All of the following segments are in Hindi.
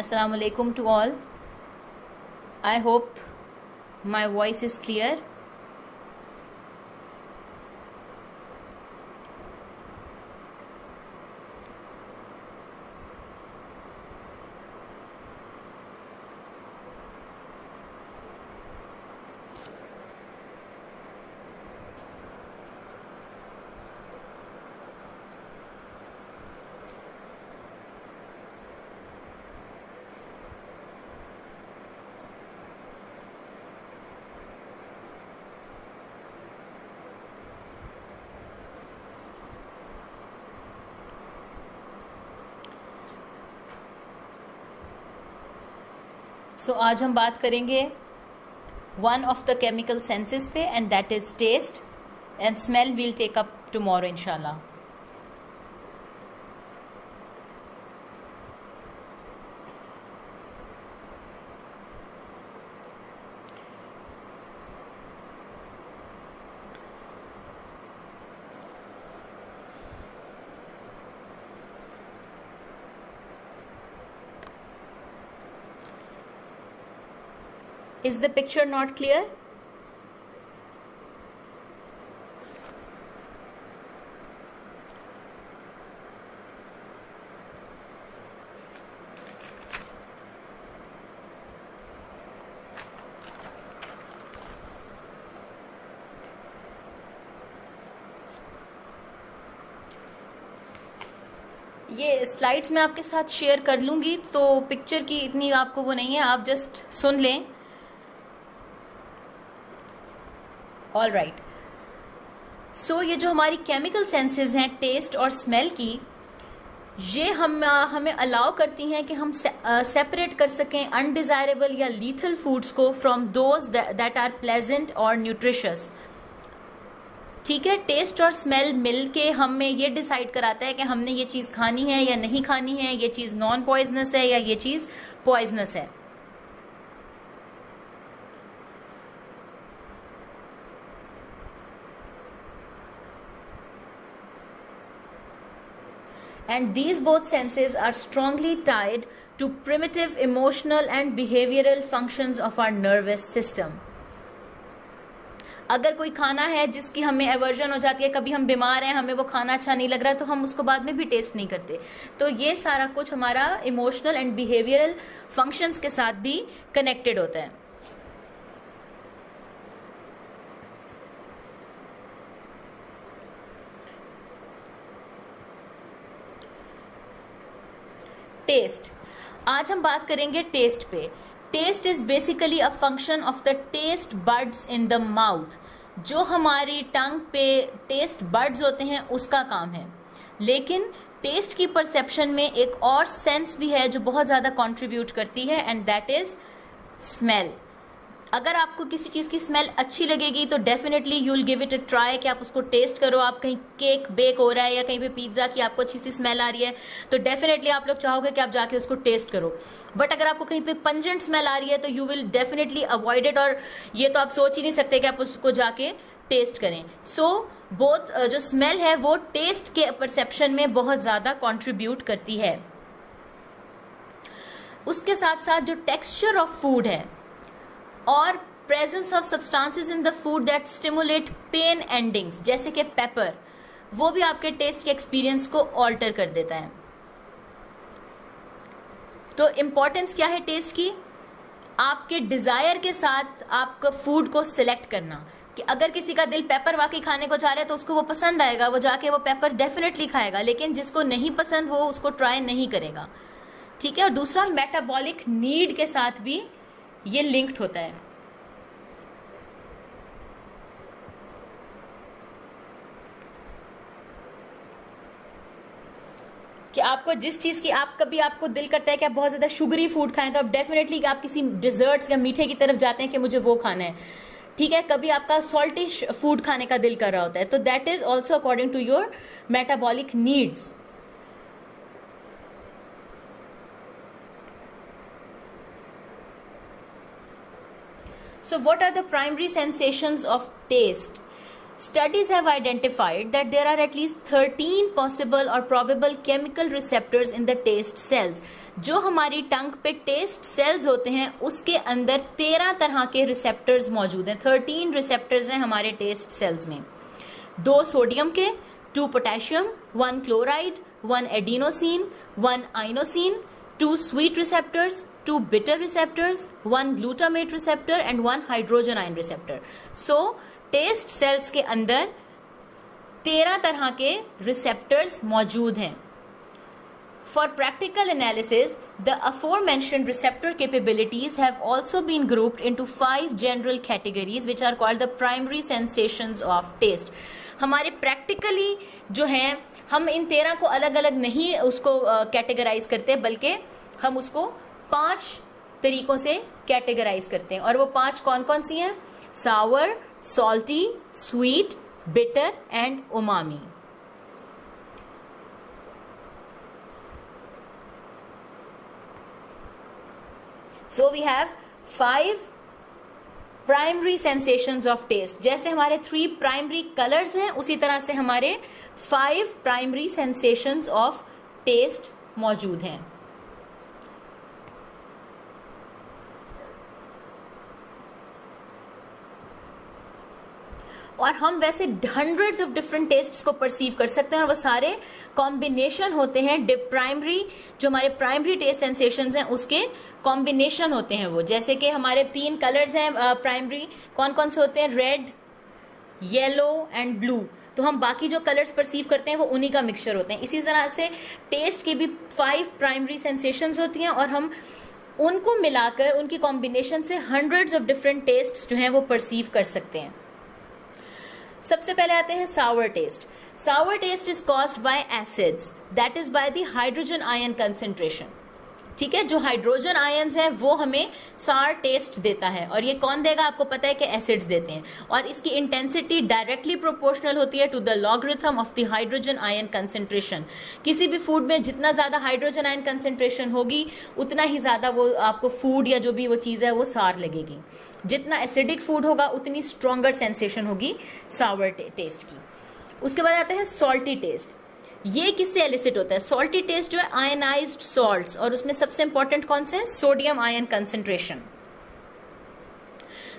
Assalamu alaikum to all. I hope my voice is clear. सो आज हम बात करेंगे one of the chemical senses पे and that is taste and smell will take up tomorrow इंशाल्लाह. Is the picture not clear? ये स्लाइड्स मैं आपके साथ शेयर कर लूंगी, तो पिक्चर की इतनी आपको वो नहीं है, आप जस्ट सुन लें. All right. सो ये जो हमारी केमिकल सेंसेस हैं टेस्ट और स्मेल की, ये हमें अलाउ करती हैं कि हम सेपरेट कर सकें अनडिजायरेबल या लीथल फूड्स को from those that are pleasant और न्यूट्रिशियस. ठीक है, टेस्ट और स्मेल मिलके हमें ये डिसाइड कराता है कि हमने ये चीज खानी है या नहीं खानी है, ये चीज नॉन पॉइजनस है या ये चीज पॉइजनस है. And these both senses are strongly tied to primitive emotional and behavioral functions of our nervous system. अगर कोई खाना है जिसकी हमें एवर्जन हो जाती है, कभी हम बीमार हैं, हमें वो खाना अच्छा नहीं लग रहा, तो हम उसको बाद में भी टेस्ट नहीं करते. तो ये सारा कुछ हमारा इमोशनल एंड बिहेवियरल फंक्शंस के साथ भी कनेक्टेड होता है. टेस्ट. आज हम बात करेंगे टेस्ट पे. Taste is basically a function of the taste buds in the mouth. जो हमारी टंग पे टेस्ट बड्स होते हैं उसका काम है. लेकिन टेस्ट की परसेप्शन में एक और सेंस भी है जो बहुत ज्यादा कंट्रीब्यूट करती है, एंड दैट इज स्मेल. अगर आपको किसी चीज की स्मेल अच्छी लगेगी तो definitely you will give it a try कि आप उसको टेस्ट करो. आप कहीं केक बेक हो रहा है या कहीं पे पिज्जा की आपको अच्छी सी स्मेल आ रही है, तो डेफिनेटली आप लोग चाहोगे कि आप जाके उसको टेस्ट करो. बट अगर आपको कहीं पे पंजेंट स्मेल आ रही है तो you will definitely avoid it, और ये तो आप सोच ही नहीं सकते कि आप उसको जाके टेस्ट करें. सो बोथ जो स्मेल है वो टेस्ट के परसेप्शन में बहुत ज्यादा कॉन्ट्रीब्यूट करती है. उसके साथ साथ जो टेक्सचर ऑफ फूड है और presence of substances in the food that stimulate pain endings, जैसे कि पेपर, वो भी आपके टेस्ट के एक्सपीरियंस को ऑल्टर कर देता है. तो इंपॉर्टेंस क्या है टेस्ट की? आपके डिजायर के साथ आपका फूड को सिलेक्ट करना, कि अगर किसी का दिल पेपर वाकई खाने को चाह रहा है तो उसको वो पसंद आएगा, वो जाके वो पेपर डेफिनेटली खाएगा. लेकिन जिसको नहीं पसंद वो उसको ट्राई नहीं करेगा. ठीक है. और दूसरा, मेटाबॉलिक नीड के साथ भी ये लिंक्ड होता है. कि आपको जिस चीज की कभी आपको दिल करता है कि आप बहुत ज्यादा शुगरी फूड खाएं, तो आप डेफिनेटली आप किसी डिजर्ट्स या मीठे की तरफ जाते हैं कि मुझे वो खाना है. ठीक है. कभी आपका सॉल्टिश फूड खाने का दिल कर रहा होता है, तो that is also according to your metabolic needs. So what are the primary sensations of taste? Studies have identified that there are at least 13 possible or probable chemical receptors in the taste cells. जो हमारी टंग पे टेस्ट सेल्स होते हैं उसके अंदर 13 तरह के रिसेप्टर्स मौजूद हैं. 13 रिसेप्टर्स हैं हमारे टेस्ट सेल्स में. 2 सोडियम के, 2 potassium, 1 chloride, 1 adenosine, 1 inosine, 2 sweet receptors, 2 bitter receptors, 1 glutamate receptor and 1 hydrogen ion receptor. So taste cells के अंदर 13 तरह के रिसेप्टर्स मौजूद हैं. For practical analysis, the aforementioned receptor capabilities have also been grouped into 5 general categories which are called the primary sensations of taste. हमारे practically जो हैं हम इन 13 को अलग अलग नहीं उसको कैटेगराइज करते बल्कि हम उसको 5 तरीकों से कैटेगराइज करते हैं. और वो 5 कौन कौन सी हैं? सावर, salty, sweet, bitter and umami. So we have 5 primary sensations of taste. जैसे हमारे 3 primary colors हैं उसी तरह से हमारे 5 primary sensations of taste मौजूद हैं. और हम वैसे हंड्रेड्स ऑफ डिफरेंट टेस्ट्स को परसीव कर सकते हैं और वो सारे कॉम्बिनेशन होते हैं. प्राइमरी जो हमारे प्राइमरी टेस्ट सेंसेशंस हैं उसके कॉम्बिनेशन होते हैं वो. जैसे कि हमारे 3 कलर्स हैं प्राइमरी, कौन कौन से होते हैं? Red, yellow and blue. तो हम बाकी जो कलर्स परसीव करते हैं वो उन्हीं का मिक्सचर होते हैं. इसी तरह से टेस्ट की भी 5 प्राइमरी सेंसेशंस होती हैं और हम उनको मिलाकर उनकी कॉम्बिनेशन से हंड्रेड्स ऑफ डिफरेंट टेस्ट जो हैं वो परसीव कर सकते हैं. सबसे पहले आते हैं sour taste. Sour taste is caused by acids, that is by the hydrogen ion concentration. ठीक है, जो हाइड्रोजन आयन्स हैं वो हमें सार टेस्ट देता है. और ये कौन देगा? आपको पता है कि एसिड्स देते हैं. और इसकी इंटेंसिटी डायरेक्टली प्रोपोर्शनल होती है to the logarithm of the hydrogen ion concentration. किसी भी फूड में जितना ज्यादा हाइड्रोजन आयन कंसेंट्रेशन होगी उतना ही ज्यादा वो आपको फूड या जो भी वो चीज है वो सार लगेगी. जितना एसिडिक फूड होगा उतनी स्ट्रॉन्गर सेंसेशन होगी सावर टेस्ट की. उसके बाद आते हैं सॉल्टी टेस्ट. ये किससे एलिसिट होता है? सॉल्टी टेस्ट जो है आयनाइज्ड सॉल्ट्स, और उसमें सबसे इंपॉर्टेंट कौन से हैं? Sodium ion concentration.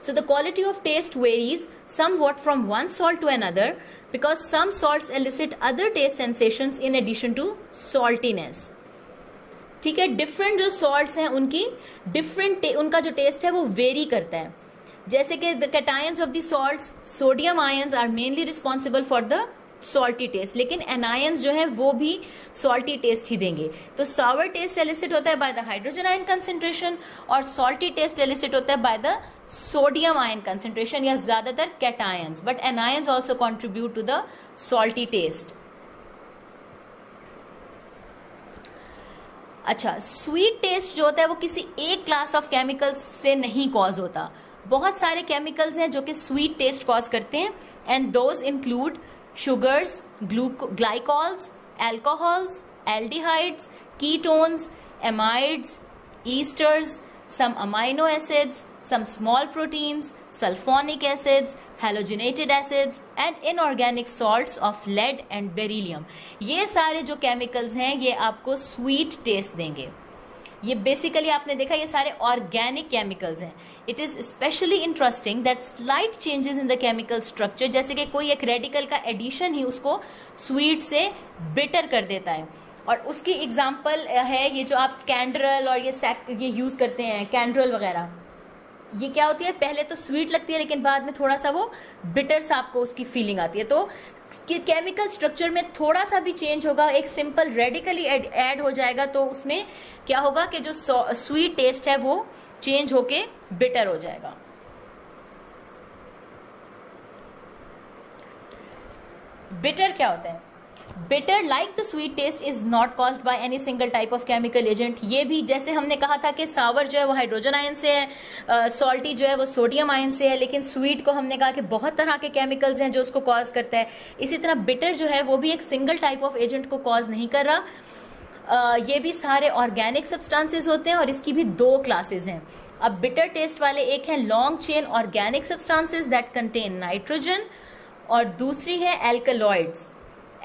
So the quality of taste varies somewhat from one salt to another because some salts elicit other taste sensations in addition to saltiness. ठीक है, डिफरेंट जो सॉल्ट्स हैं उनकी डिफरेंट उनका जो टेस्ट है वो वेरी करता है. जैसे कि the cations of the salts, sodium ions are mainly responsible for the salty taste, लेकिन एनायंस जो है वो भी सॉल्टी टेस्ट ही देंगे. तो सावर टेस्ट एलिसिट होता है by the hydrogen ion concentration और सॉल्टी टेस्ट एलिसिट होता है by the sodium ion concentration या ज्यादातर cations, but anions also contribute to the salty taste. अच्छा, स्वीट टेस्ट जो होता है वो किसी एक क्लास ऑफ केमिकल्स से नहीं कॉज होता. बहुत सारे केमिकल्स हैं जो कि स्वीट टेस्ट कॉज करते हैं and those include sugars, glycols, alcohols, aldehydes, ketones, amides, esters, some amino acids, some small proteins, sulfonic acids, halogenated acids and inorganic salts of lead and beryllium. ये सारे जो केमिकल्स हैं ये आपको स्वीट टेस्ट देंगे. ये बेसिकली आपने देखा ये सारे ऑर्गेनिक केमिकल्स हैं. It is specially interesting that slight changes in the chemical structure, जैसे कि कोई एक रेडिकल का एडिशन ही उसको स्वीट से बिटर कर देता है. और उसकी एग्जांपल है ये जो आप कैंड्रल और ये यूज करते हैं कैंड्रल वगैरह. ये क्या होती है? पहले तो स्वीट लगती है लेकिन बाद में थोड़ा सा वो बिटर सा आपको उसकी फीलिंग आती है. तो केमिकल स्ट्रक्चर में थोड़ा सा भी चेंज होगा, एक सिंपल रेडिकली ऐड हो जाएगा तो उसमें क्या होगा कि जो स्वीट टेस्ट है वो चेंज होके बिटर हो जाएगा. बिटर क्या होता है? Bitter like the sweet taste is not caused by any single type of chemical agent. ये भी जैसे हमने कहा था कि सावर जो है वो हाइड्रोजन आयन से है, सॉल्टी जो है वो सोडियम आयन से है, लेकिन स्वीट को हमने कहा कि बहुत तरह के केमिकल्स हैं जो उसको कॉज करता है. इसी तरह बिटर जो है वो भी एक सिंगल टाइप ऑफ एजेंट को कॉज नहीं कर रहा. ये भी सारे ऑर्गेनिक सब्सटेंसेस होते हैं और इसकी भी 2 क्लासेस हैं. अब बिटर टेस्ट वाले एक हैं long chain organic substances that contain nitrogen और दूसरी है alkaloids.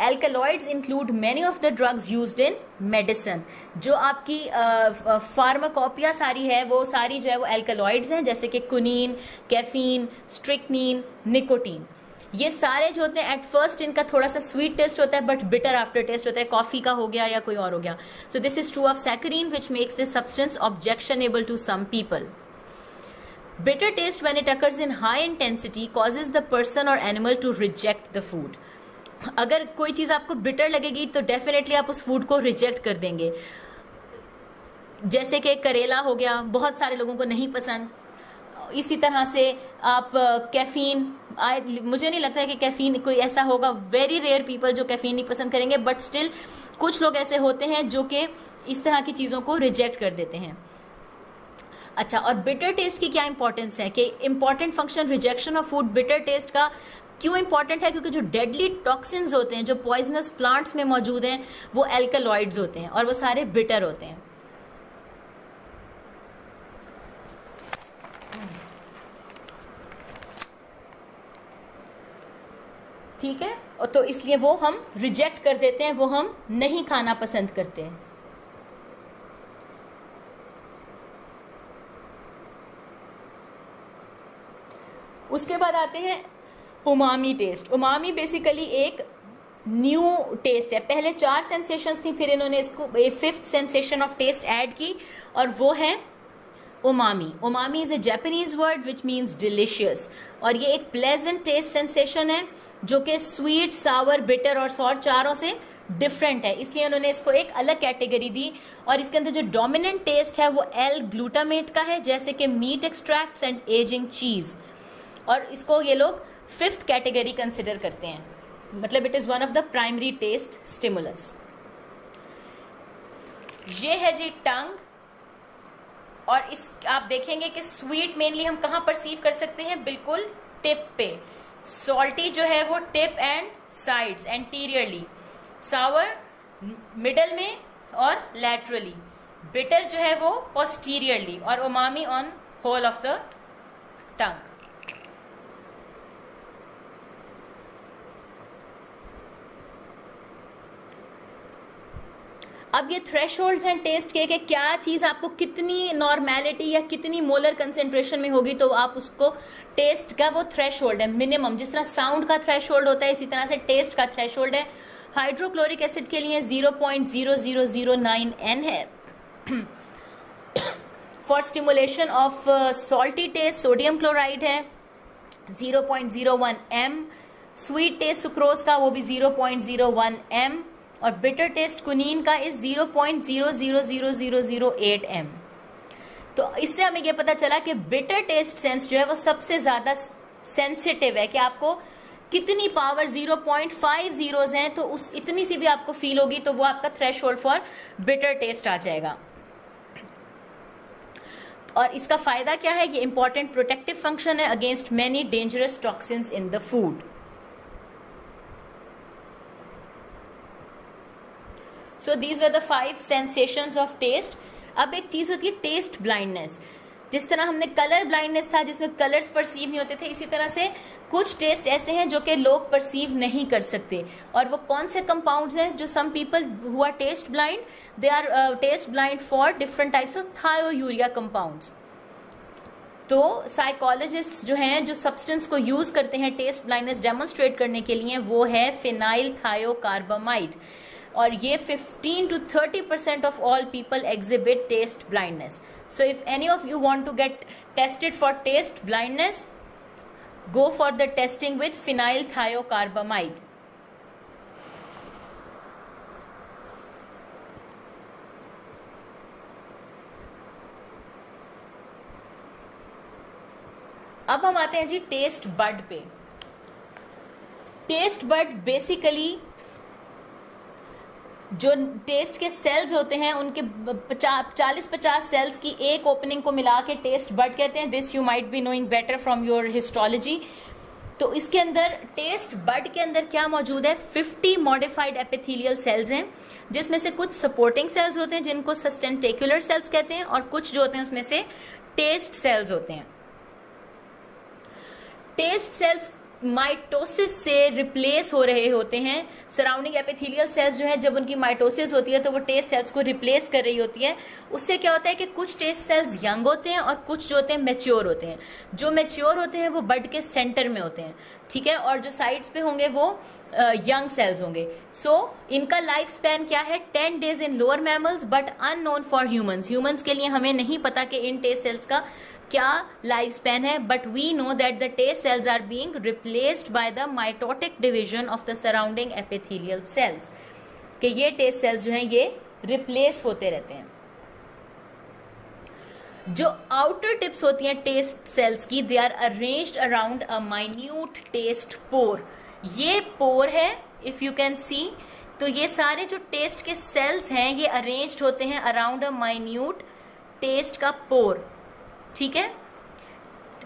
Alkaloids include many of the drugs used in medicine. जो आपकी फार्माकोपिया सारी है वो सारी जो है वो एल्कलॉइड्स हैं, जैसे कि कुनीन, कैफीन, स्ट्रिक्नीन, निकोटीन। ये सारे जो होते हैं एट फर्स्ट इनका थोड़ा सा स्वीट टेस्ट होता है बट बिटर आफ्टर टेस्ट होता है, कॉफी का हो गया या कोई और हो गया। So this is true of saccharin which makes this substance objectionable to some people. Bitter taste when it occurs in high intensity causes the person or animal to reject the food. अगर कोई चीज आपको बिटर लगेगी तो डेफिनेटली आप उस फूड को रिजेक्ट कर देंगे। जैसे कि करेला हो गया, बहुत सारे लोगों को नहीं पसंद। इसी तरह से आप कैफीन, मुझे नहीं लगता है कि कैफीन कोई ऐसा होगा, वेरी रेयर पीपल जो कैफीन नहीं पसंद करेंगे, बट स्टिल कुछ लोग ऐसे होते हैं जो कि इस तरह की चीजों को रिजेक्ट कर देते हैं। अच्छा, और बिटर टेस्ट की क्या इंपॉर्टेंस है कि important function rejection of food bitter taste का क्यों इंपॉर्टेंट है? क्योंकि जो डेडली टॉक्सिन्स होते हैं जो पॉइजनस प्लांट्स में मौजूद हैं वो एल्कलॉइड्स होते हैं और वो सारे बिटर होते हैं। ठीक है, तो इसलिए वो हम रिजेक्ट कर देते हैं, वो हम नहीं खाना पसंद करते हैं। उसके बाद आते हैं उमामी टेस्ट। उमामी बेसिकली एक न्यू टेस्ट है। पहले 4 सेंसेशंस थी, फिर इन्होंने इसको 5th sensation of taste add की और वो है umami. Umami is a Japanese word which means delicious, और ये एक प्लेजेंट टेस्ट सेंसेशन है जो कि स्वीट, सावर, बिटर और सॉर चारों से डिफरेंट है, इसलिए उन्होंने इसको एक अलग कैटेगरी दी। और इसके अंदर जो डोमिनेंट टेस्ट है वो एल ग्लूटामेट का है, जैसे कि मीट एक्सट्रैक्ट्स एंड एजिंग चीज, और इसको ये लोग 5th कैटेगरी कंसिडर करते हैं, मतलब it is one of the primary taste stimulus. ये है जी टंग, और इस आप देखेंगे कि स्वीट मेनली हम कहां परसीव कर सकते हैं? बिल्कुल टिप पे। सॉल्टी जो है वो tip and sides anteriorly, sour middle में और लैटरली, बिटर जो है वो पोस्टीरियरली, और umami on whole of the tongue. अब ये थ्रेशोल्ड्स एंड टेस्ट के क्या चीज आपको कितनी नॉर्मेलिटी या कितनी मोलर कंसेंट्रेशन में होगी तो आप उसको टेस्ट का वो थ्रेशोल्ड है मिनिमम। जिस तरह साउंड का थ्रेशोल्ड होता है इसी तरह से टेस्ट का थ्रेशोल्ड है। हाइड्रोक्लोरिक एसिड के लिए 0.0009 N है। For stimulation of salty taste sodium chloride है 0.01 M। स्वीट टेस्ट सुक्रोज का वो भी 0.01 M, और बिटर टेस्ट कुनीन का इज 0.000008 M। तो इससे हमें यह पता चला कि बिटर टेस्ट सेंस जो है वो सबसे ज्यादा सेंसिटिव है, कि आपको कितनी पावर 0.50 हैं तो उस इतनी सी भी आपको फील होगी तो वो आपका थ्रेशोल्ड फॉर बिटर टेस्ट आ जाएगा। और इसका फायदा क्या है? ये इंपॉर्टेंट प्रोटेक्टिव फंक्शन है against many dangerous toxins in the food. So these were the 5 sensations of taste. अब एक चीज होती है टेस्ट ब्लाइंडनेस। जिस तरह हमने कलर ब्लाइंडनेस था जिसमें कलर्स परसीव नहीं होते थे, इसी तरह से कुछ टेस्ट ऐसे हैं जो कि लोग परसीव नहीं कर सकते। और वो कौन से कंपाउंड्स हैं? जो some people who are taste blind, they are taste blind for different types of thiourea compounds. तो साइकोलॉजिस्ट जो हैं जो सब्सटेंस को यूज करते हैं टेस्ट ब्लाइंडनेस डेमोन्स्ट्रेट करने के लिए वो है फिनाइल थायोकार्बामाइड, और ये 15 to 30% of all people exhibit taste blindness. So if any of you want to get tested for taste blindness, go for the testing with phenyl thiocarbamide. अब हम आते हैं जी टेस्ट बड पे। टेस्ट बड बेसिकली जो टेस्ट के सेल्स होते हैं उनके 40-50 सेल्स की एक ओपनिंग को मिला के टेस्ट बड कहते हैं। This you might be knowing better from your histology. तो इसके अंदर टेस्ट बड के अंदर क्या मौजूद है? 50 मॉडिफाइड एपिथेलियल सेल्स हैं, जिसमें से कुछ सपोर्टिंग सेल्स होते हैं जिनको सस्टेंटेकुलर सेल्स कहते हैं, और कुछ जो होते हैं उसमें से टेस्ट सेल्स होते हैं। टेस्ट सेल्स माइटोसिस से रिप्लेस हो रहे होते हैं। सराउंडिंग एपिथेलियल सेल्स जो है, जब उनकी माइटोसिस होती है तो वो टेस्ट सेल्स को रिप्लेस कर रही होती है। उससे क्या होता है कि कुछ टेस्ट सेल्स यंग होते हैं और कुछ जो होते हैं मैच्योर होते हैं। जो मैच्योर होते हैं वो बड के सेंटर में होते हैं, ठीक है, और जो साइड्स पे होंगे वो यंग सेल्स होंगे। सो इनका लाइफ स्पैन क्या है, 10 days in lower mammals but unknown for humans. Humans के लिए हमें नहीं पता कि इन टेस्ट सेल्स का क्या लाइफ स्पैन है, but we know that the taste cells are being replaced by the mitotic division of the surrounding epithelial cells, कि ये टेस्ट सेल्स जो हैं ये रिप्लेस होते रहते हैं। जो आउटर टिप्स होती हैं टेस्ट सेल्स की, they are arranged around a minute taste pore. ये पोर है, इफ यू कैन सी, तो ये सारे जो टेस्ट के सेल्स हैं ये अरेंज्ड होते हैं अराउंड अ माइन्यूट टेस्ट का पोर, ठीक है।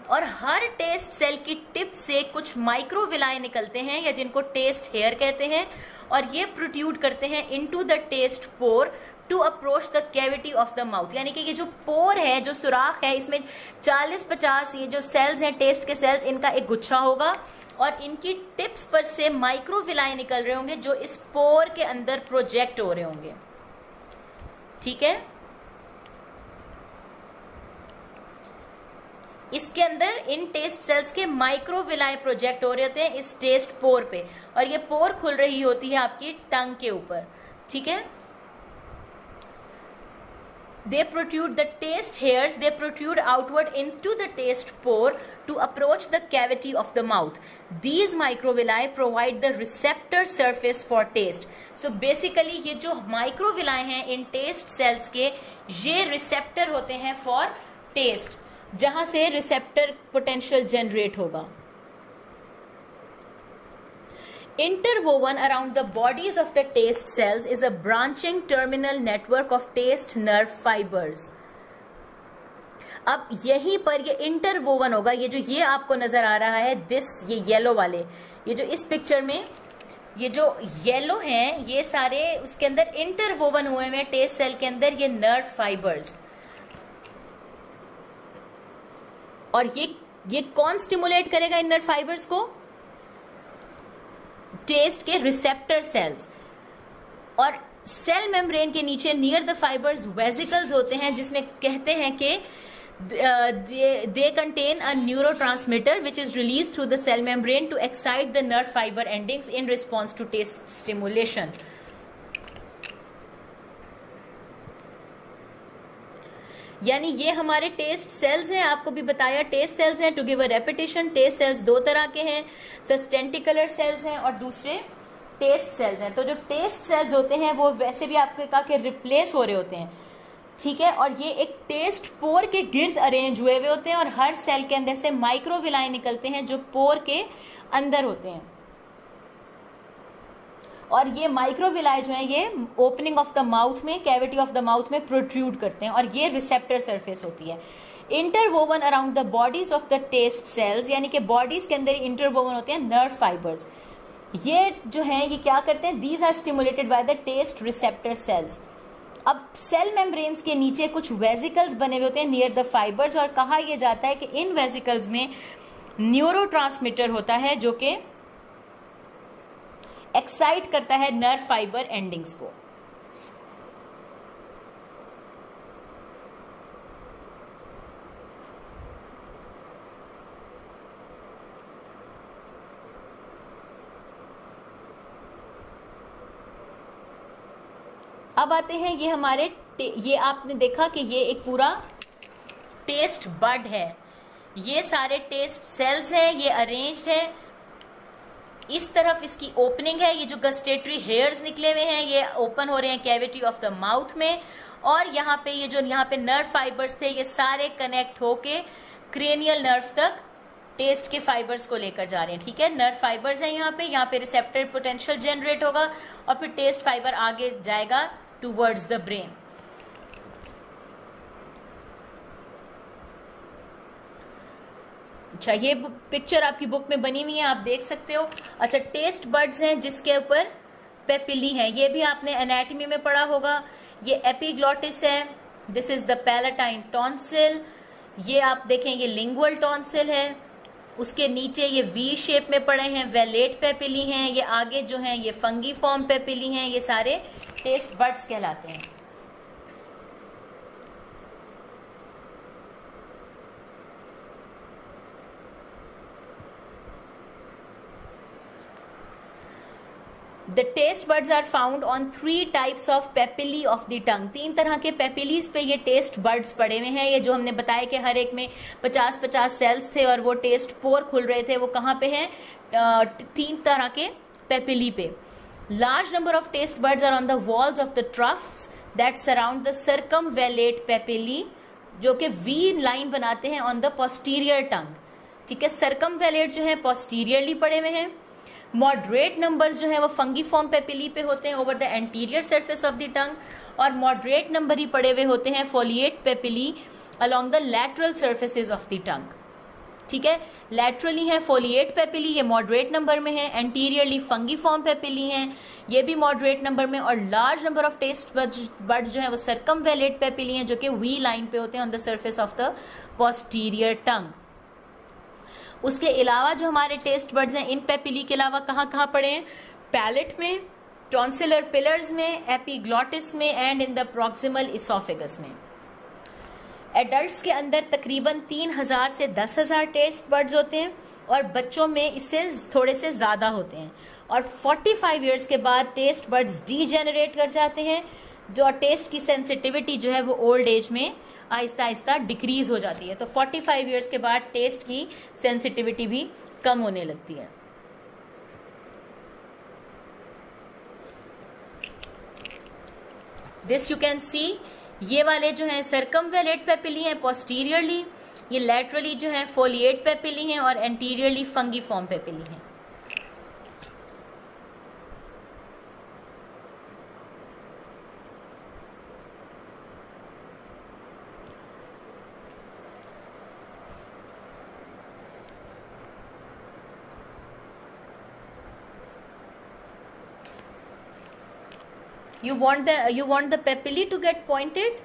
और हर टेस्ट सेल की टिप से कुछ माइक्रोविलाई निकलते हैं या जिनको टेस्ट हेयर कहते हैं, और ये प्रोट्रूड करते हैं into the taste pore to approach the cavity of the mouth. यानी कि ये जो पोर है, जो सुराख है, इसमें 40-50 ये जो सेल्स हैं टेस्ट के सेल्स, इनका एक गुच्छा होगा और इनकी टिप्स पर से माइक्रोविलाई निकल रहे होंगे जो इस पोर के अंदर प्रोजेक्ट हो रहे होंगे, ठीक है। इसके अंदर इन टेस्ट सेल्स के माइक्रोविलाई प्रोजेक्ट हो रहे होते हैं इस टेस्ट पोर पे, और ये पोर खुल रही होती है आपकी टंग के ऊपर, ठीक है। They protrude the taste hairs, they protrude outward into the taste pore to approach the cavity of the mouth. These microvilli provide the receptor surface for taste. So basically ये जो microvilli हैं इन taste cells के, ये receptor होते हैं for taste, जहां से receptor potential generate होगा। Interwoven around the bodies of the taste cells is a branching terminal network of taste nerve fibers. अब यहीं पर ये इंटरवोवन होगा, ये आपको नजर आ रहा है ये येलो वाले, ये जो इस पिक्चर में ये जो येलो हैं ये सारे उसके अंदर इंटरवोवन हुए हैं टेस्ट सेल के अंदर, ये नर्व फाइबर्स। और ये कौन स्टिमुलेट करेगा इन नर्व फाइबर्स को? टेस्ट के रिसेप्टर सेल्स। और सेल मेम्ब्रेन के नीचे नियर द फाइबर्स वेसिकल्स होते हैं, जिसमें कहते हैं कि they contain a neurotransmitter which is release through the cell membrane to excite the nerve fibre endings in response to taste stimulation. यानी ये हमारे टेस्ट सेल्स हैं, आपको भी बताया टेस्ट सेल्स हैं। To give a repetition, taste cells दो तरह के हैं, सस्टेंटिकुलर सेल्स हैं और दूसरे टेस्ट सेल्स हैं। तो जो टेस्ट सेल्स होते हैं वो वैसे भी आपको कहा कि रिप्लेस हो रहे होते हैं, ठीक है, और ये एक टेस्ट पोर के गिर्द अरेंज हुए होते हैं और हर सेल के अंदर से माइक्रोविलाई निकलते हैं जो पोर के अंदर होते हैं। और ये माइक्रोविलाई जो है ये ओपनिंग ऑफ द माउथ में, कैविटी ऑफ द माउथ में प्रोट्रूड करते हैं, और ये रिसेप्टर सरफेस होती है। Interwoven around the bodies of the taste cells, यानी कि बॉडीज के अंदर इंटरवोवन होते हैं नर्व फाइबर्स। ये जो है ये क्या करते हैं, these are stimulated by the taste receptor cells. अब सेल मेम्ब्रेन्स के नीचे कुछ वेसिकल्स बने हुए होते हैं नियर द फाइबर्स, और कहा यह जाता है कि इन वेसिकल्स में न्यूरोट्रांसमीटर होता है जो कि एक्साइट करता है नर्व फाइबर एंडिंग्स को। अब आते हैं ये हमारे ये आपने देखा कि ये एक पूरा टेस्ट बड है, ये सारे टेस्ट सेल्स हैं, ये अरेंज्ड है। इस तरफ इसकी ओपनिंग है, ये जो गस्टेटरी हेयर्स निकले हुए हैं ये ओपन हो रहे हैं कैविटी ऑफ द माउथ में, और यहाँ पे ये जो यहाँ पे नर्व फाइबर्स थे ये सारे कनेक्ट होके क्रेनियल नर्व्स तक टेस्ट के फाइबर्स को लेकर जा रहे हैं, ठीक है। नर्व फाइबर्स हैं यहाँ पे रिसेप्टर पोटेंशियल जनरेट होगा और फिर टेस्ट फाइबर आगे जाएगा टूवर्ड्स द ब्रेन। अच्छा, ये पिक्चर आपकी बुक में बनी हुई है, आप देख सकते हो। अच्छा, टेस्ट बड्स हैं जिसके ऊपर पेपिली हैं, ये भी आपने एनाटॉमी में पढ़ा होगा। ये एपिग्लॉटिस है, this is the palatine tonsil, ये आप देखें ये लिंगुअल टॉन्सिल है, उसके नीचे ये वी शेप में पड़े हैं वेलेट पेपिली हैं, ये आगे जो हैं ये फंगीफॉर्म पेपिली हैं, ये सारे टेस्ट बड्स कहलाते हैं। The taste buds are found on 3 types of papillae of the tongue। 3 तरह के पेपिलीज पे ये टेस्ट बर्ड्स पड़े हुए हैं। ये जो हमने बताया कि हर एक में 50-50 सेल्स थे और वो टेस्ट पोर खुल रहे थे, वो कहाँ पे हैं? 3 तरह के पेपिली पे। Large number of taste buds are on the walls of the troughs that surround the circumvallate papillae, जो कि वी लाइन बनाते हैं ऑन द पोस्टीरियर टंग। ठीक है, सर्कमवेलेट जो है पोस्टीरियरली पड़े हुए हैं। मॉडरेट नंबर्स जो है वो फंगीफॉर्म पेपिली पे होते हैं over the anterior surface of the टंग, और मॉडरेट नंबर ही पड़े हुए होते हैं folate papillae along the lateral surfaces of the टंग। ठीक है, लैटरली है फोलिएट पेपिली, ये मॉडरेट नंबर में है। एंटीरियरली फंगीफॉर्म पेपिली हैं, ये भी मॉडरेट नंबर में। और large number of taste birds जो है वो सर्कमवेलेट पेपिली हैं, जो कि वी लाइन पे होते हैं on the surface of the posterior tongue. उसके अलावा जो हमारे टेस्ट बर्ड्स हैं, इन पेपिली के अलावा कहाँ कहाँ पड़े हैं? पैलेट में, टॉन्सिलर पिलर्स में, एपिग्लॉटिस में and in the proximal oesophagus में। एडल्ट्स के अंदर तकरीबन 3000 से 10,000 टेस्ट बर्ड्स होते हैं और बच्चों में इससे थोड़े से ज्यादा होते हैं। और 45 ईयर्स के बाद टेस्ट बर्ड्स डीजेनरेट कर जाते हैं, जो टेस्ट की सेंसिटिविटी जो है वो ओल्ड एज में आहिस्ता आहिस्ता डिक्रीज हो जाती है। तो 45 ईयर्स के बाद टेस्ट की सेंसिटिविटी भी कम होने लगती है। दिस यू कैन सी, ये वाले जो हैं सर्कमवेलेट पेपिली हैं पोस्टीरियरली, ये लैटरली जो है फोलिएट पेपिली हैं और एंटीरियरली फंगीफॉर्म पेपिली हैं। You want the papillae to get pointed?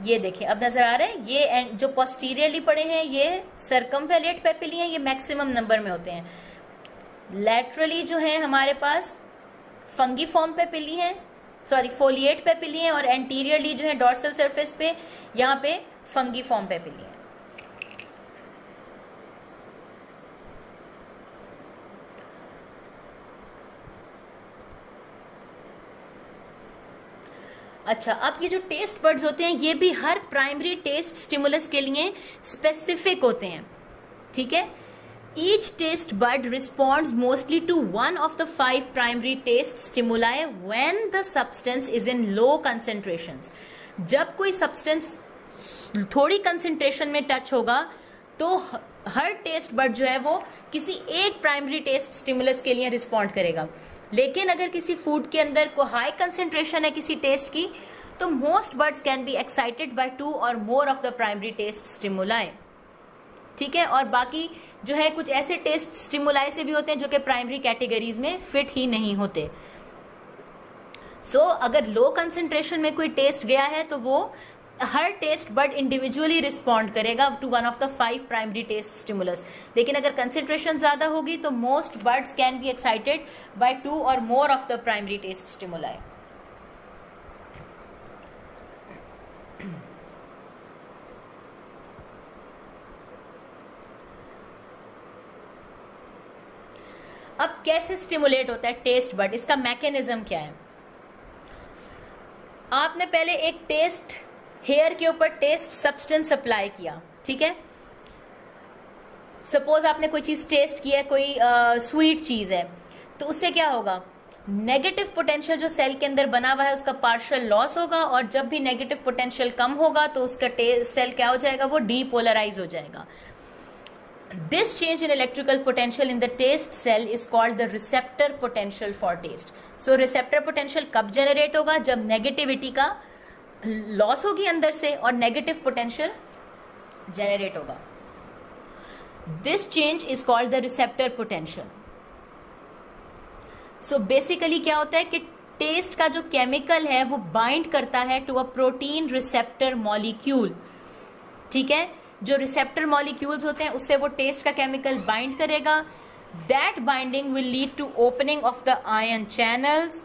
ये देखिए, अब नजर आ रहे हैं, ये जो पोस्टीरियरली पड़े हैं ये सर्कमवेलेट पेपिली हैं, ये मैक्सिमम नंबर में होते हैं। लैटरली जो है हमारे पास फंगीफॉर्म पेपिली हैं, सॉरी फोलिएट पेपिली हैं, और एंटीरियरली जो है डॉर्सल सरफेस पे यहाँ पे फंगीफॉर्म पेपिली हैं। अच्छा, अब ये जो टेस्ट बर्ड्स होते हैं ये भी हर प्राइमरी टेस्ट स्टिमुलस के लिए स्पेसिफिक होते हैं। ठीक है, each taste bud responds mostly to one of the 5 primary taste stimuli when the substance is in low concentrations. जब कोई सब्सटेंस थोड़ी कंसेंट्रेशन में टच होगा तो हर टेस्ट बर्ड जो है वो किसी एक प्राइमरी टेस्ट स्टिमुलस के लिए रिस्पॉन्ड करेगा। लेकिन अगर किसी फूड के अंदर को हाई कंसेंट्रेशन है किसी टेस्ट की, तो most buds can be excited by 2 और more of the primary taste stimuli. ठीक है, और बाकी जो है कुछ ऐसे टेस्ट स्टिमुलाई से भी होते हैं जो कि प्राइमरी कैटेगरीज में फिट ही नहीं होते। सो अगर लो कंसेंट्रेशन में कोई टेस्ट गया है तो वो हर टेस्ट बर्ड इंडिविजुअली रिस्पॉन्ड करेगा to one of the 5 primary taste stimulus. लेकिन अगर कंसेंट्रेशन ज्यादा होगी तो most buds can be excited by 2 और more of the primary taste stimuli. अब कैसे स्टिमुलेट होता है टेस्ट बर्ड, इसका मैकेनिज्म क्या है? आपने पहले एक टेस्ट हेयर के ऊपर टेस्ट सब्सटेंस अप्लाई किया। ठीक है, सपोज आपने कोई चीज टेस्ट किया है, कोई स्वीट चीज है, तो उससे क्या होगा? नेगेटिव पोटेंशियल जो सेल के अंदर बना हुआ है उसका पार्शियल लॉस होगा, और जब भी नेगेटिव पोटेंशियल कम होगा तो उसका सेल क्या हो जाएगा? वो डीपोलराइज हो जाएगा। This change in electrical potential in the taste cell is called the receptor potential for taste. So receptor potential कब generate होगा? जब negativity का loss होगी अंदर से और negative potential generate होगा। This change is called the receptor potential. So basically क्या होता है कि टेस्ट का जो केमिकल है वो बाइंड करता है to a protein receptor molecule. ठीक है, जो रिसेप्टर मॉलिक्यूल्स होते हैं उससे वो टेस्ट का केमिकल बाइंड करेगा। That binding will lead to opening of the ion channels,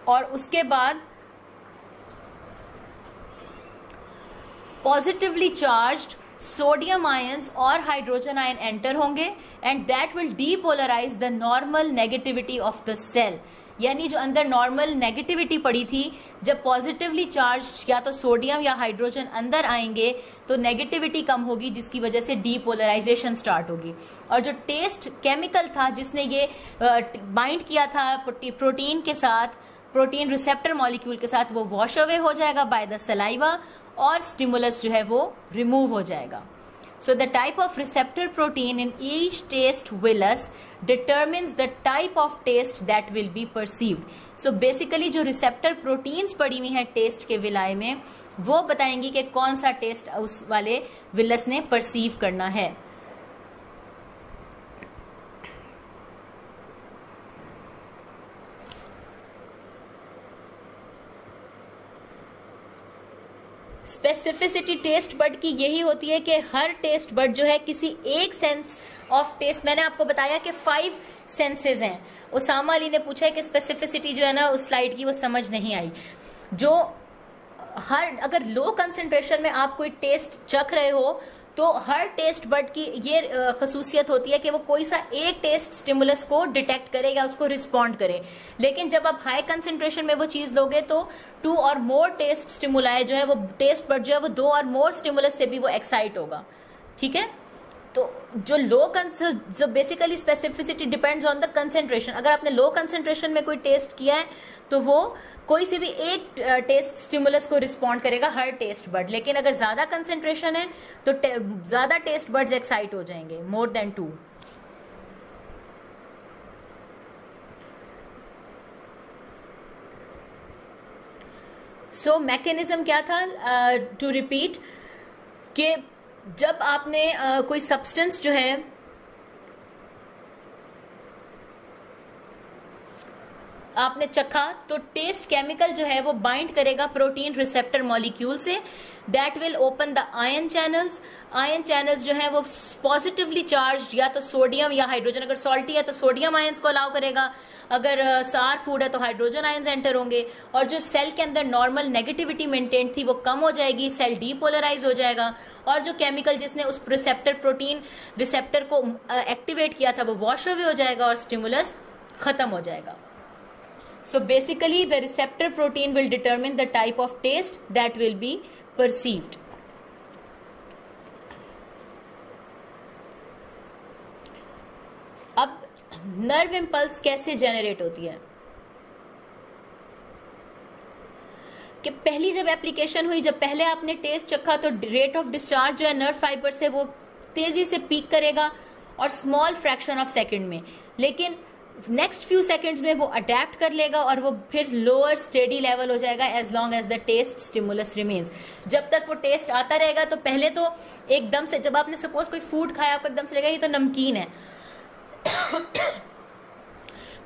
और उसके बाद पॉजिटिवली चार्ज्ड सोडियम आयंस और हाइड्रोजन आयन एंटर होंगे and that will depolarise the normal negativity of the cell. यानी जो अंदर नॉर्मल नेगेटिविटी पड़ी थी, जब पॉजिटिवली चार्ज या तो सोडियम या हाइड्रोजन अंदर आएंगे तो नेगेटिविटी कम होगी, जिसकी वजह से डीपोलराइजेशन स्टार्ट होगी। और जो टेस्ट केमिकल था जिसने ये बाइंड किया था प्रोटीन के साथ, प्रोटीन रिसेप्टर मॉलिक्यूल के साथ, वो वॉश अवे हो जाएगा बाय द सलाइवा और स्टिमुलस जो है वो रिमूव हो जाएगा। So the type of receptor protein in each taste villus determines the type of taste that will be perceived. So basically जो रिसेप्टर प्रोटीन्स पड़ी हुई हैं टेस्ट के विलाय में, वो बताएंगी कि कौन सा टेस्ट उस वाले विलस ने परसीव करना है। स्पेसिफिसिटी टेस्ट बड की यही होती है कि हर टेस्ट बड जो है किसी एक सेंस ऑफ टेस्ट, मैंने आपको बताया कि 5 सेंसेस हैं। उसामा अली ने पूछा है कि स्पेसिफिसिटी जो है ना उस स्लाइड की वो समझ नहीं आई। जो हर अगर लो कंसंट्रेशन में आप कोई टेस्ट चख रहे हो तो हर टेस्ट बड की ये खसूसियत होती है कि वो कोई सा एक टेस्ट स्टिमुलस को डिटेक्ट करे या उसको रिस्पॉन्ड करे। लेकिन जब आप हाई कंसंट्रेशन में वो चीज लोगे तो 2 और मोर टेस्ट स्टिमुलाई जो है वो टेस्ट बड जो है वो 2 और मोर स्टिमुलस से भी वो एक्साइट होगा। ठीक है, तो जो जो basically specificity depends on the concentration. अगर आपने लो कंसंट्रेशन में कोई टेस्ट किया है तो वो कोई सी भी एक टेस्ट स्टिमुलस को रिस्पॉन्ड करेगा हर टेस्ट बड। लेकिन अगर ज्यादा कंसंट्रेशन है तो ज्यादा टेस्ट बड्स एक्साइट हो जाएंगे, मोर देन 2। सो मैकेनिज्म क्या था, टू रिपीट, कि जब आपने कोई सब्सटेंस जो है आपने चखा तो टेस्ट केमिकल जो है वो बाइंड करेगा प्रोटीन रिसेप्टर मॉलिक्यूल से। That will open the ion channels. Ion channels जो है वो पॉजिटिवली चार्ज या तो सोडियम या हाइड्रोजन, अगर सॉल्टी है तो सोडियम आयंस को अलाउ करेगा, अगर सार फूड है तो हाइड्रोजन आयंस एंटर होंगे, और जो सेल के अंदर नॉर्मल नेगेटिविटी मेंटेन थी वो कम हो जाएगी, सेल डीपोलराइज हो जाएगा, और जो केमिकल जिसने उस रिसेप्टर प्रोटीन रिसेप्टर को एक्टिवेट किया था वो वॉश अवे हो जाएगा और स्टिमुलस खत्म हो जाएगा। So basically the receptor protein will determine the type of taste that will be perceived. अब नर्व इम्पल्स कैसे जनरेट होती है कि पहली जब एप्लीकेशन हुई, जब पहले आपने टेस्ट चखा तो रेट ऑफ डिस्चार्ज जो है नर्व फाइबर से वो तेजी से पीक करेगा और स्मॉल फ्रैक्शन ऑफ सेकंड में, लेकिन नेक्स्ट फ्यू सेकंड्स में वो अडेप्ट कर लेगा और वो फिर लोअर स्टेडी लेवल हो जाएगा as long as the taste stimulus remains. जब तक वो टेस्ट आता रहेगा तो पहले तो एकदम से, जब आपने सपोज कोई फूड खाया आपको एकदम से लगेगा ये तो नमकीन है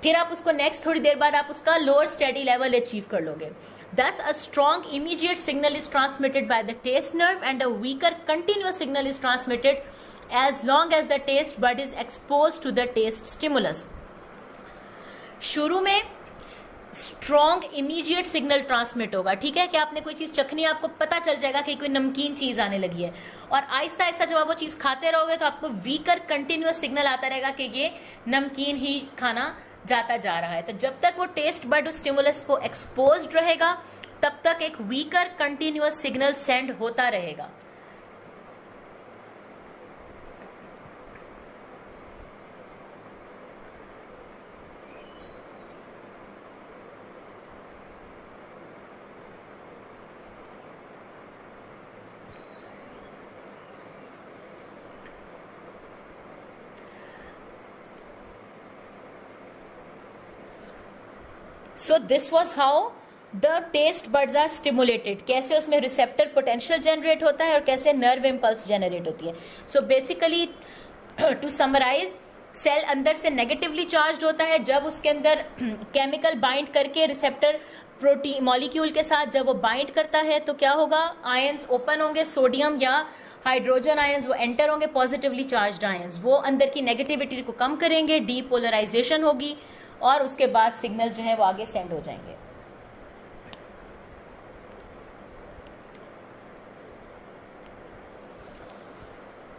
फिर आप उसको नेक्स्ट थोड़ी देर बाद आप उसका लोअर स्टेडी लेवल अचीव कर लोगे। Thus, a strong immediate signal is transmitted by the taste nerve and a weaker continuous signal is transmitted as long as the taste bud is exposed to the taste stimulus. शुरू में स्ट्रॉन्ग इमीडिएट सिग्नल ट्रांसमिट होगा, ठीक है, कि आपने कोई चीज चखनी है, आपको पता चल जाएगा कि कोई नमकीन चीज आने लगी है, और आहिस्ता आहिस्ता जब आप वो चीज खाते रहोगे तो आपको वीकर कंटिन्यूअस सिग्नल आता रहेगा कि ये नमकीन ही खाना जाता जा रहा है। तो जब तक वो टेस्ट बड उस स्टिमुलस को एक्सपोज्ड रहेगा तब तक एक वीकर कंटिन्यूअस सिग्नल सेंड होता रहेगा। So this was how the taste buds are stimulated. कैसे उसमें रिसेप्टर पोटेंशियल जनरेट होता है और कैसे नर्व इम्पल्स जनरेट होती है। So basically to summarise, cell अंदर से नेगेटिवली चार्ज होता है, जब उसके अंदर केमिकल बाइंड करके रिसेप्टर प्रोटीन मॉलिक्यूल के साथ जब वो बाइंड करता है तो क्या होगा, आयंस ओपन होंगे, सोडियम या हाइड्रोजन आयंस वो एंटर होंगे, पॉजिटिवली चार्ज्ड आयंस वो अंदर की नेगेटिविटी को कम करेंगे, डीपोलराइजेशन होगी और उसके बाद सिग्नल जो है वो आगे सेंड हो जाएंगे।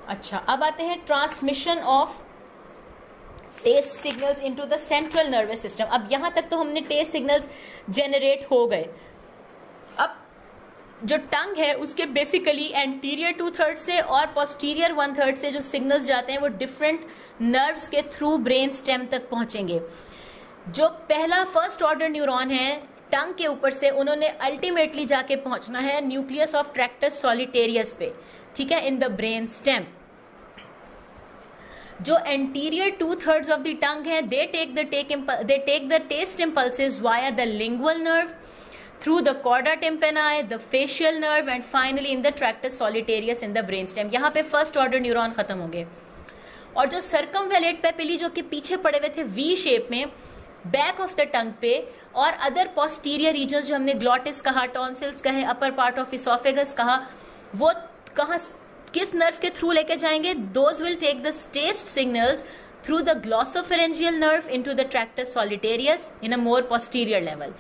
अच्छा, अब आते हैं transmission of taste signals into the central nervous system. अब यहां तक तो हमने टेस्ट सिग्नल्स जनरेट हो गए। अब जो टंग है उसके बेसिकली एंटीरियर 2/3 से और पोस्टीरियर 1/3 से जो सिग्नल्स जाते हैं वो डिफरेंट नर्व्स के थ्रू ब्रेन स्टेम तक पहुंचेंगे। जो पहला फर्स्ट ऑर्डर न्यूरॉन है टंग के ऊपर से, उन्होंने अल्टीमेटली जाके पहुंचना है न्यूक्लियस ऑफ ट्रैक्टस सॉलिटेरियस पे, ठीक है, इन द ब्रेन स्टेम। जो एंटीरियर 2/3 ऑफ द टंग है, they take the taste impulses via the lingual nerve, through the chorda tympani, the facial nerve and finally in the tractus solitarius in the brainstem। यहाँ पे फर्स्ट ऑर्डर न्यूरॉन खत्म होंगे। और जो सर्कमवेलेट पेपिली जो कि पीछे पड़े हुए थे वी शेप में बैक ऑफ द टंग पे, और अदर पोस्टीरियर रीजन जो हमने ग्लॉटिस कहा, टॉन्सिल्स कहे, अपर पार्ट ऑफ इसोफेगस कहा, वो कहा किस नर्व के थ्रू लेके जाएंगे, those will take the taste signals through the glossopharyngeal nerve into the tractus solitarius in a more posterior level.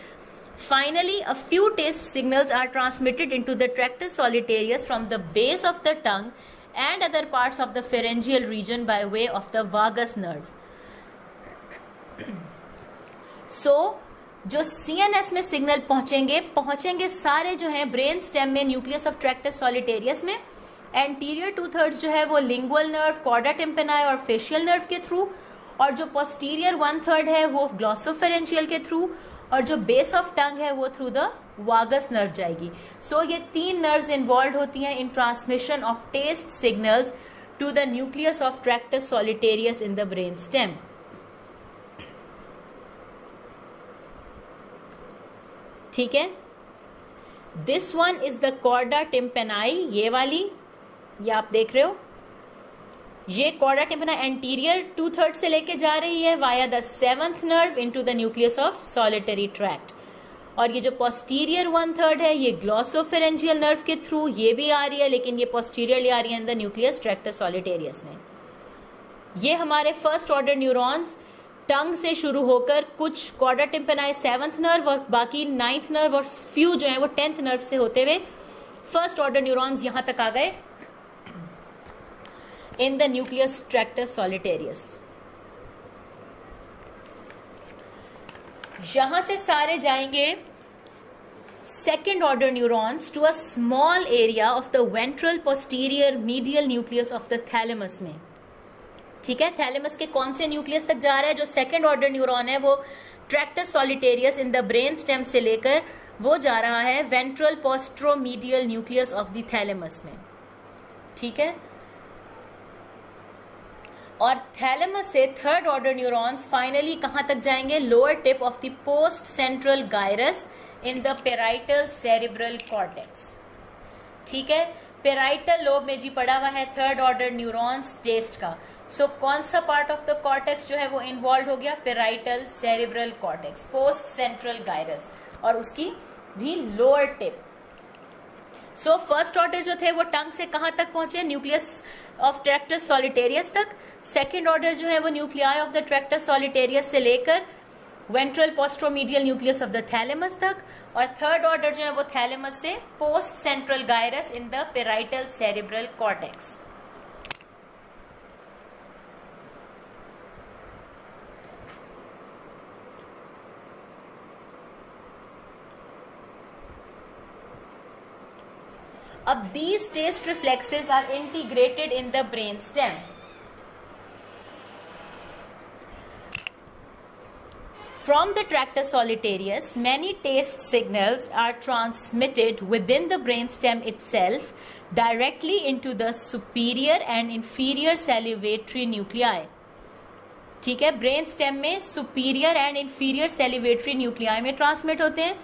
Finally, a few taste signals are transmitted into the tractus solitarius from the base of the tongue and other parts of the pharyngeal region by way of the vagus nerve. So, जो CNS में सिग्नल पहुंचेंगे सारे जो हैं ब्रेन स्टेम में, न्यूक्लियस ऑफ ट्रैक्टस सॉलिटेरियस में। एंटीरियर 2/3 जो है वो लिंगुअल नर्व, कॉर्डा टिम्पेनाई और फेशियल नर्व के थ्रू, और जो पोस्टीरियर 1/3 है वो ग्लॉसोफेरेंजियल के थ्रू, और जो बेस ऑफ टंग है वो थ्रू द वागस नर्व जाएगी। सो ये 3 नर्व्स इन्वॉल्व होती हैं in transmission of taste signals to the nucleus of tractus solitarius in the brain stem. ठीक है, this one is the chorda tympani, ये वाली, ये आप देख रहे हो, ये कॉर्डा टिम्पेनाई एंटीरियर 2/3 से लेके जा रही है via the 7th nerve into the nucleus of solitary tract, और ये जो पोस्टीरियर 1/3 है ये ग्लॉसोफेरेंजियल नर्व के थ्रू ये भी आ रही है, लेकिन ये पोस्टीरियरली आ रही है in the nucleus tractus solitarius में। ये हमारे फर्स्ट ऑर्डर न्यूरॉन्स टंग से शुरू होकर कुछ कॉर्डा टिम्पेनाई 7th नर्व और बाकी 9th नर्व और फ्यू जो है वो 10th नर्व से होते हुए फर्स्ट ऑर्डर न्यूरॉन्स यहां तक आ गए in the nucleus tractus solitarius। यहां से सारे जाएंगे second order neurons to a small area of the ventral posterior medial nucleus of the thalamus में। ठीक है, थैलेमस के कौन से न्यूक्लियस तक जा रहा है? जो सेकेंड ऑर्डर न्यूरॉन है वो tractus solitarius in the brain stem से लेकर वो जा रहा है ventral posteromedial nucleus of the thalamus में। ठीक है, और थैलेमस से थर्ड ऑर्डर न्यूरॉन्स फाइनली कहां तक जाएंगे? Lower tip of the post central gyrus in the parietal cerebral cortex. ठीक है, पेराइटल लोब में जी पड़ा हुआ है थर्ड ऑर्डर न्यूरॉन्स टेस्ट का। सो कौन सा पार्ट ऑफ द कॉर्टेक्स जो है वो इन्वॉल्व हो गया? Parietal cerebral cortex, post central gyrus, और उसकी भी lower tip. So first order जो थे वो टंग से कहां तक पहुंचे? न्यूक्लियस ऑफ ट्रैक्टस सॉलिटेरियस तक। सेकेंड ऑर्डर जो है वो nuclei of the tractus solitarius से लेकर ventral posteromedial nucleus of the thalamus तक, और थर्ड ऑर्डर जो है वो थैलेमस से post central gyrus in the parietal cerebral cortex. अब these taste reflexes are integrated in the brain stem. From the tractus solitarius, many taste signals are transmitted within the brainstem itself directly into the superior and inferior salivatory nuclei. ठीक है, ब्रेन स्टेम में superior and inferior salivatory nuclei में ट्रांसमिट होते हैं।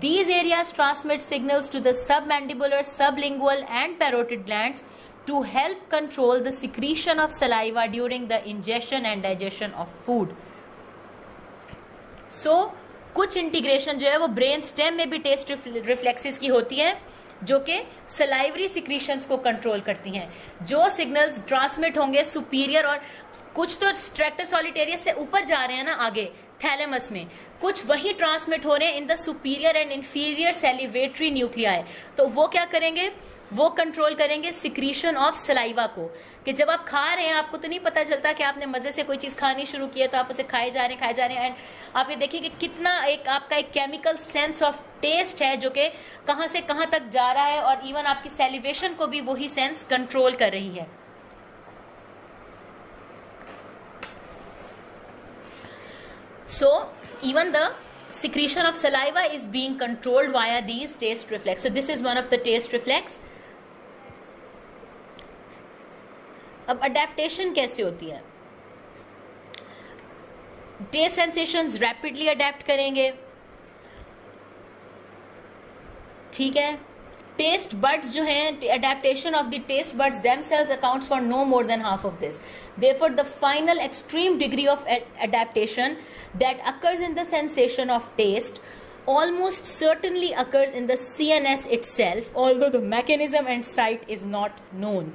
These areas transmit signals to the submandibular, sublingual and parotid glands to help control the secretion of saliva during the ingestion and digestion of food. So कुछ इंटीग्रेशन जो है वो ब्रेन स्टेम में भी टेस्ट रिफ्लेक्सेस की होती है, जो कि सलाइवरी सिक्रीशंस को कंट्रोल करती हैं. जो सिग्नल्स ट्रांसमिट होंगे सुपीरियर, और कुछ तो स्ट्रेक्टस सॉलिटेरियस से ऊपर जा रहे हैं ना आगे थैलेमस में, कुछ वही ट्रांसमिट हो रहे हैं in the superior and inferior salivatory nuclei. तो वो क्या करेंगे, वो कंट्रोल करेंगे सिक्रीशन ऑफ सलाइवा को. कि जब आप खा रहे हैं आपको तो नहीं पता चलता कि आपने मजे से कोई चीज खानी शुरू की है, तो आप उसे खाए जा रहे हैं एंड आप ये देखिए कि कितना एक आपका एक केमिकल सेंस ऑफ टेस्ट है जो कि कहां से कहां तक जा रहा है, और इवन आपकी सैलिवेशन को भी वही सेंस कंट्रोल कर रही है. So even the secretion of saliva is being controlled via these taste reflex. So this is one of the taste reflex. अब अडेप्टेशन कैसे होती है? टेस्ट सेंसेशंस रैपिडली अडेप्ट करेंगे, ठीक है. टेस्ट बड्स जो हैं, adaptation of the taste buds themselves accounts for no more than half of this. Therefore, the final extreme degree of adaptation that occurs in the sensation of taste almost certainly occurs in the CNS itself, although the mechanism and site is not known.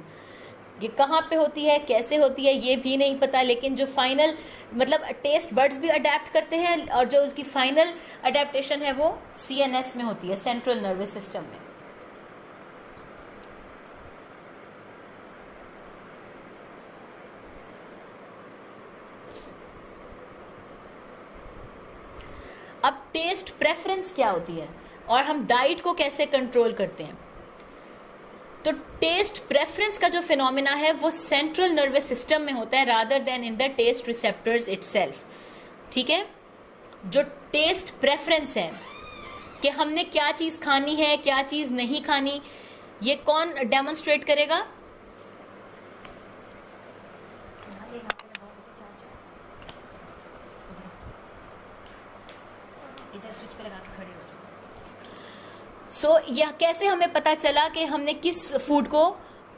ये कहाँ पे होती है, कैसे होती है, ये भी नहीं पता, लेकिन जो फाइनल मतलब टेस्ट बड्स भी अडेप्ट करते हैं, और जो उसकी फाइनल अडेप्टेशन है वो CNS में होती है, सेंट्रल नर्वस सिस्टम में. अब टेस्ट प्रेफरेंस क्या होती है और हम डाइट को कैसे कंट्रोल करते हैं? तो टेस्ट प्रेफरेंस का जो फिनोमिना है वो सेंट्रल नर्वस सिस्टम में होता है rather than in the taste receptors itself. ठीक है, जो टेस्ट प्रेफरेंस है कि हमने क्या चीज खानी है, क्या चीज नहीं खानी, ये कौन डेमोन्स्ट्रेट करेगा? इधर स्विच पे लगा के खड़े हो जाओ. सो यह कैसे हमें पता चला कि हमने किस फूड को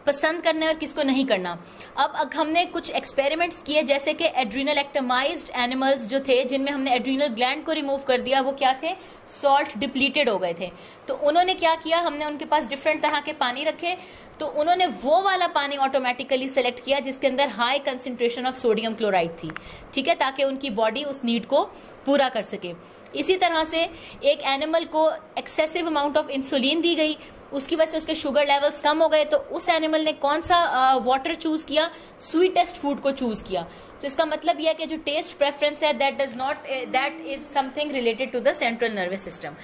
पसंद करना है और किसको नहीं करना? अब हमने कुछ एक्सपेरिमेंट्स किए, जैसे कि एड्रीनल एक्टमाइज्ड एनिमल्स जो थे जिनमें हमने एड्रीनल ग्लैंड को रिमूव कर दिया, वो क्या थे? सॉल्ट डिप्लीटेड हो गए थे. तो उन्होंने क्या किया, हमने उनके पास डिफरेंट तरह के पानी रखे, तो उन्होंने वो वाला पानी ऑटोमेटिकली सेलेक्ट किया जिसके अंदर high concentration of sodium chloride थी. ठीक है, ताकि उनकी बॉडी उस नीड को पूरा कर सके. इसी तरह से एक एनिमल को एक्सेसिव अमाउंट ऑफ इंसुलिन दी गई, उसकी वजह से उसके शुगर लेवल्स कम हो गए, तो उस एनिमल ने कौन सा वाटर चूज किया? स्वीटेस्ट फूड को चूज किया. तो इसका मतलब यह है कि जो टेस्ट प्रेफरेंस है that is something related to the central nervous system.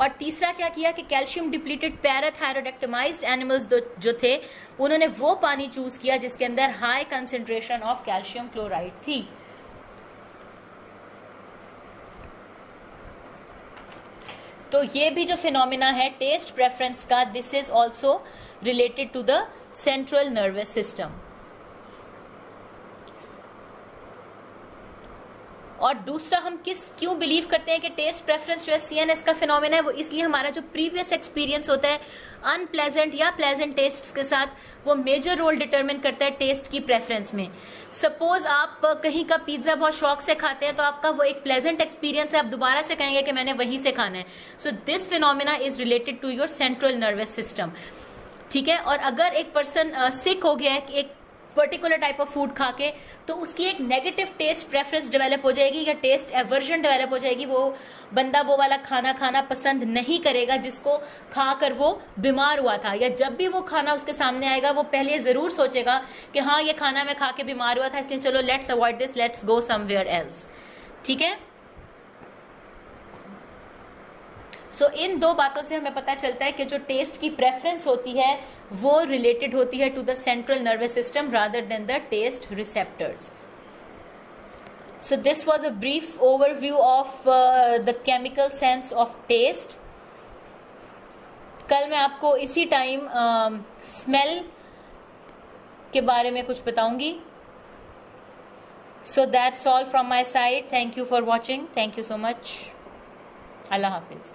और तीसरा क्या किया कि कैल्शियम डिप्लीटेड पैराथायरॉइडेक्टमाइज्ड एनिमल्स जो थे उन्होंने वो पानी चूज किया जिसके अंदर high concentration of calcium chloride थी. तो ये भी जो फिनोमिना है टेस्ट प्रेफरेंस का, this is also related to the central nervous system. और दूसरा, हम क्यों बिलीव करते हैं कि टेस्ट प्रेफरेंस जो है सीएनएस का फिनोमिना है? वो इसलिए हमारा जो प्रीवियस एक्सपीरियंस होता है अनप्लेजेंट या प्लेजेंट टेस्ट के साथ, वो मेजर रोल डिटरमिन करता है टेस्ट की प्रेफरेंस में. सपोज आप कहीं का पिज्जा बहुत शौक से खाते हैं, तो आपका वो एक प्लेजेंट एक्सपीरियंस है, आप दोबारा से कहेंगे कि मैंने वहीं से खाना है. So this phenomena is related to your central nervous system. ठीक है, और अगर एक पर्सन सिक हो गया है एक पर्टिकुलर टाइप ऑफ फूड खा के, तो उसकी एक नेगेटिव टेस्ट प्रेफरेंस डेवलप हो जाएगी या टेस्ट एवर्जन डेवलप हो जाएगी. वो बंदा वो वाला खाना खाना पसंद नहीं करेगा जिसको खाकर वो बीमार हुआ था, या जब भी वो खाना उसके सामने आएगा वो पहले जरूर सोचेगा कि हाँ ये खाना मैं खा के बीमार हुआ था, इसलिए चलो let's avoid this, let's go somewhere else. ठीक है, सो इन दो बातों से हमें पता चलता है कि जो टेस्ट की प्रेफरेंस होती है वो रिलेटेड होती है to the central nervous system rather than the taste receptors. So this was a brief overview of the chemical sense of taste. कल मैं आपको इसी टाइम स्मेल के बारे में कुछ बताऊंगी. So that's all from my side. Thank you for watching. Thank you so much. Allah Hafiz.